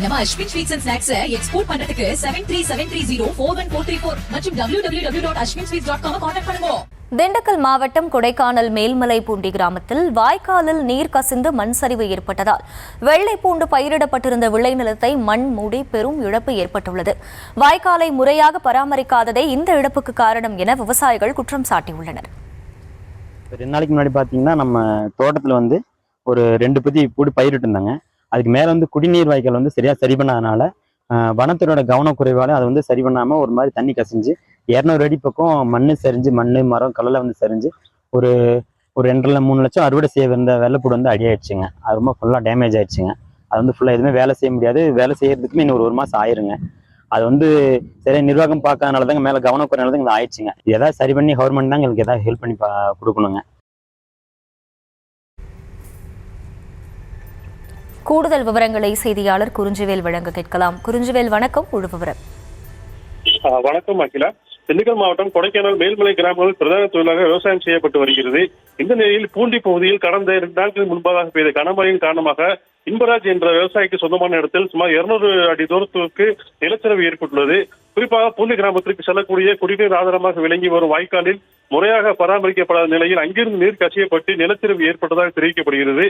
நம்ம Ashwin sweets and snacks export பண்றதுக்கு 7373041434 மற்றும் www.ashwinsweets.com கான்டாக்ட் பண்ணுங்க. திண்டுக்கல் மாவட்டம் கொடைக்கானல் மேல்மலைப்பூண்டி கிராமத்தில் வாய்க்காலில் நீர் கசிந்து மண் சரிவு ஏற்பட்டதால் வெள்ளைப்பூண்டு பயிரிடப்பட்டிருந்த விளைநிலத்தை மண் மூடி பெரும் இழப்பு ஏற்பட்டுள்ளது. வாய்க்காலை முறையாக பராமரிக்காததே இந்த இழப்புக்கு காரணம் என விவசாயிகள் குற்றம் சாட்டியுள்ளனர். 2 நாளைக்கு முன்னாடி பாத்தீங்கன்னா நம்ம தோட்டத்துல ஒரு 2 பத்தி பூண்டு பயிரிட்டு இருந்தாங்க. அதுக்கு மேல குடிநீர் வாய்க்கால் சரியா சரி பண்ணாதனால வனத்துறையோட கவனக்குறைவால அதை சரி பண்ணாம ஒரு மாதிரி தண்ணி கசிஞ்சு 200 அடி பக்கம் மண்ணு சரிஞ்சு மண்ணு மரம் கல்ல சரிஞ்சு ஒரு 2.5-3 லட்சம் அறுவடை செய்ய இருந்த வெள்ளைப்பூடு அடியாயிடுச்சுங்க. அது ரொம்ப ஃபுல்லா டேமேஜ் ஆயிடுச்சுங்க. அது ஃபுல்லா எதுவுமே வேலை செய்ய முடியாது. வேலை செய்யறதுக்குமே இன்னும் ஒரு மாசம் ஆயிருங்க. அது சரியா நிர்வாகம் பார்க்காதனாலதாங்க மேல கவனக்குறைனாலதான் இங்க ஆயிடுச்சுங்க. ஏதாவது சரி பண்ணி கவர்மெண்ட் தான் எங்களுக்கு ஏதாவது ஹெல்ப் பண்ணி கொடுக்கணுங்க. கூடுதல் விவரங்களை செய்தியாளர் குறிஞ்சிவேல் வழங்க கேட்கலாம். குறிஞ்சிவேல், வணக்கம். முழு விவரம். வணக்கம் அகிலா. திண்டுக்கல் மாவட்டம் கொடைக்கானல் மேல்மலை கிராமங்களில் பிரதான தொழிலாக விவசாயம் செய்யப்பட்டு வருகிறது. இந்த நிலையில் பூண்டி பகுதியில் கடந்த 2 நாட்கள் முன்பாக பெய்த கனமழையின் காரணமாக இன்பராஜ் என்ற விவசாயிக்கு சொந்தமான இடத்தில் சுமார் 200 அடி தூரத்திற்கு நிலச்சரிவு ஏற்பட்டுள்ளது. குறிப்பாக பூண்டி கிராமத்திற்கு செல்லக்கூடிய குடிநீர் ஆதாரமாக விளங்கி வரும் வாய்க்காலில் முறையாக பராமரிக்கப்படாத நிலையில் அங்கிருந்து நீர் கசியப்பட்டு நிலச்சரிவு ஏற்பட்டதாக தெரிவிக்கப்படுகிறது.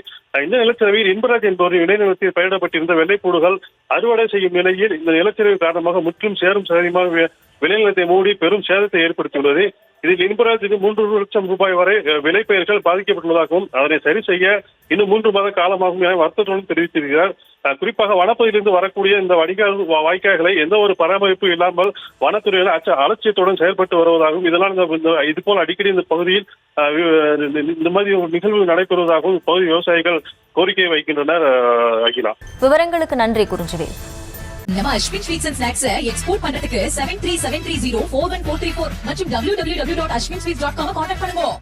இந்த நிலச்சரிவில் இன்பராஜ் என்பவரின் விளைநிலத்தில் பயிரிடப்பட்டிருந்த வெள்ளைப்பூடுகள் அறுவடை செய்யும் நிலையில் இந்த நிலச்சரிவு காரணமாக முற்றிலும் சேரும் சேதமாக விளைநிலத்தை மூடி பெரும் சேதத்தை ஏற்படுத்தியுள்ளது. இதில் இன்பராஜுக்கு 3 லட்சம் ரூபாய் வரை விளைபயிர்கள் பாதிக்கப்பட்டுள்ளதாகவும் அதனை சரி செய்ய இன்னும் 3 மாத காலமாகும் என வருத்தத்துடன் தெரிவித்திருக்கிறார். குறிப்பாக வனப்பகுதியிலிருந்து வரக்கூடிய இந்த வடிகால் வாய்க்கால்களை எந்த ஒரு பராமரிப்பு இல்லாமல் வனத்துறையினர் அலட்சியத்துடன் செயல்பட்டு வருவதாகவும் இதனால் இதுபோல் அடிக்கடி இந்த பகுதியில் இந்த மாதிரி ஒரு நிகழ்வு நடைபெறுவதாகவும் இப்பகுதி விவசாயிகள் கோரிக்கை வைக்கின்றனர். அகிலா, விவரங்களுக்கு நன்றி குறிஞ்சிவேல். நம்ம Ashwin sweets and snacks export பண்றதுக்கு 7373041434 மற்றும் www.ashwinsweets.com கான்டாக்ட் பண்ணுங்க.